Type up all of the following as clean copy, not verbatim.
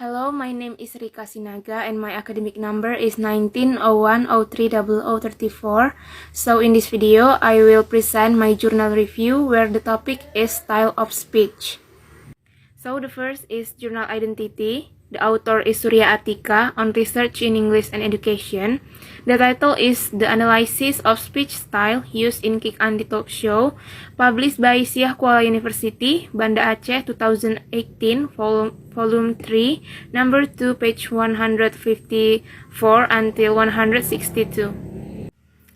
Hello, my name is Rika Sinaga and my academic number is 1901030034. So in this video, I will present my journal review where the topic is style of speech. So the first is journal identity. The author is Surya Atika on research in English and education. The title is The Analysis of Speech Style Used in Kick Andi Talk Show, published by Syah Kuala University, Banda Aceh 2018, volume 3, number 2, page 154 until 162.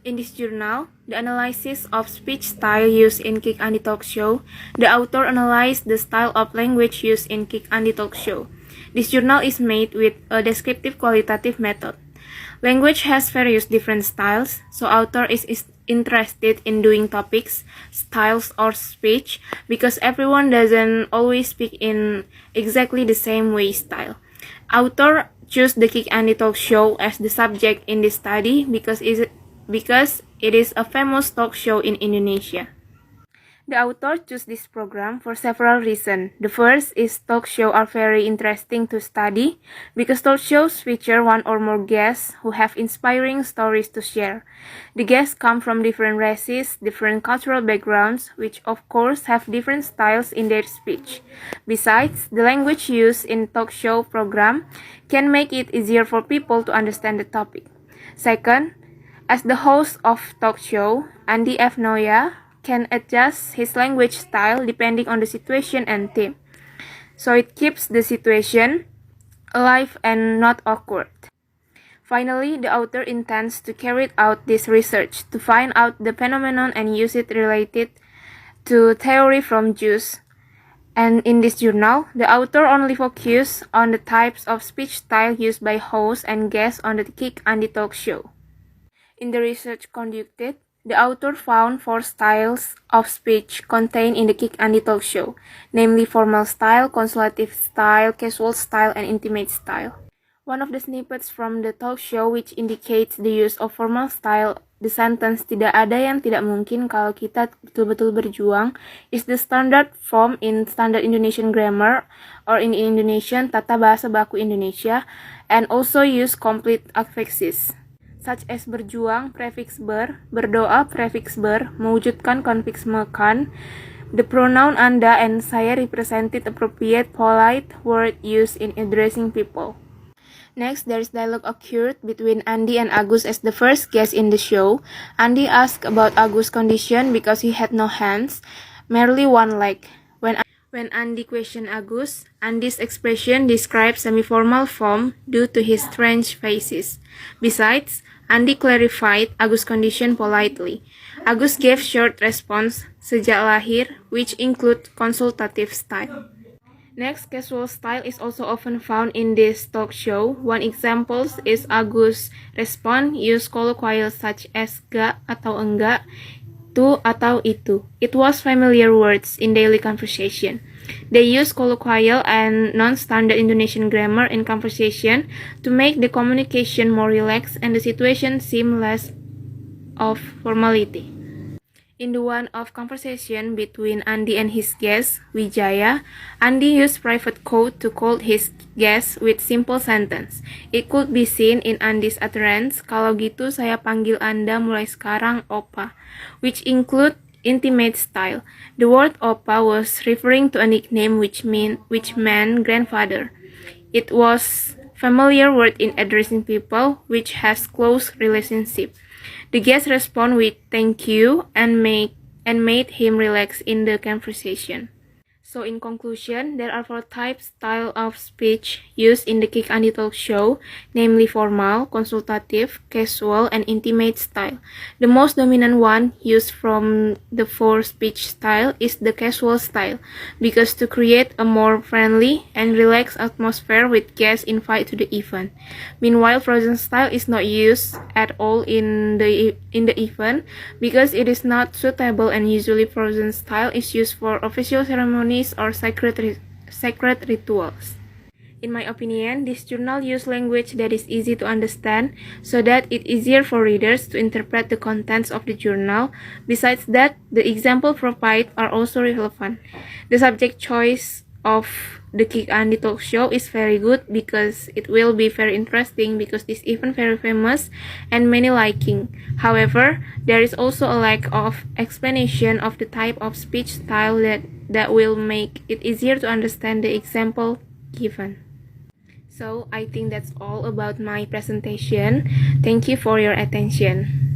In this journal, The Analysis of Speech Style Used in Kick Andi Talk Show, the author analyzed the style of language used in Kick Andi Talk Show. This journal is made with a descriptive qualitative method. Language has various different styles, so author is interested in doing topics, styles or speech, because everyone doesn't always speak in exactly the same way style. Author chose the Kick Andi Talk Show as the subject in this study because it is a famous talk show in Indonesia. The author chose this program for several reasons. The first is talk shows are very interesting to study because talk shows feature one or more guests who have inspiring stories to share. The guests come from different races, different cultural backgrounds, which of course have different styles in their speech. Besides, the language used in talk show program can make it easier for people to understand the topic. Second, as the host of talk show, Andi F. Noya can adjust his language style depending on the situation and theme. So it keeps the situation alive and not awkward. Finally, the author intends to carry out this research to find out the phenomenon and use it related to theory from Jews. And in this journal, the author only focuses on the types of speech style used by hosts and guests on the Kick Andi Talk Show. In the research conducted, the author found 4 styles of speech contained in the Kick Andi Talk Show, namely formal style, consultative style, casual style, and intimate style. One of the snippets from the talk show which indicates the use of formal style, the sentence "tidak ada yang tidak mungkin kalau kita betul-betul berjuang" is the standard form in Standard Indonesian Grammar or in Indonesian Tata Bahasa Baku Indonesia, and also use complete affixes such as berjuang, prefix ber, berdoa, prefix ber, mewujudkan konfiks mekan. The pronoun Anda and saya represented appropriate polite word used in addressing people. Next, there is dialogue occurred between Andi and Agus as the first guest in the show. Andi asked about Agus' condition because he had no hands, merely one leg. When Andi questioned Agus, Andi's expression described semi-formal form due to his strange faces. Besides, Andi clarified Agus' condition politely. Agus gave short response, sejak lahir, which include consultative style. Next, casual style is also often found in this talk show. One example is Agus' response use colloquial such as ga atau enggak, tu atau itu. It was familiar words in daily conversation. They use colloquial and non-standard Indonesian grammar in conversation to make the communication more relaxed and the situation seem less of formality. In the one of conversation between Andi and his guest, Wijaya, Andi used private code to call his guest with simple sentence. It could be seen in Andi's utterance, "Kalau gitu saya panggil Anda mulai sekarang Opa," which include intimate style. The word Opa was referring to a nickname which meant grandfather. It was familiar word in addressing people which has close relationship. The guest responded with "thank you" and made him relax in the conversation. So in conclusion, there are 4 types style of speech used in the Kick Andi Talk Show, namely formal, consultative, casual, and intimate style. The most dominant one used from the 4 speech style is the casual style, because to create a more friendly and relaxed atmosphere with guests invited to the event. Meanwhile, frozen style is not used at all in the event because it is not suitable, and usually frozen style is used for official ceremonies or sacred rituals. In my opinion, this journal uses language that is easy to understand so that it's easier for readers to interpret the contents of the journal. Besides that, the examples provided are also relevant. The subject choice of the Kick Andi talk show is very good because it will be very interesting because this event very famous and many liking. However, there is also a lack of explanation of the type of speech style that will make it easier to understand the example given. So I think that's all about my presentation. Thank you for your attention.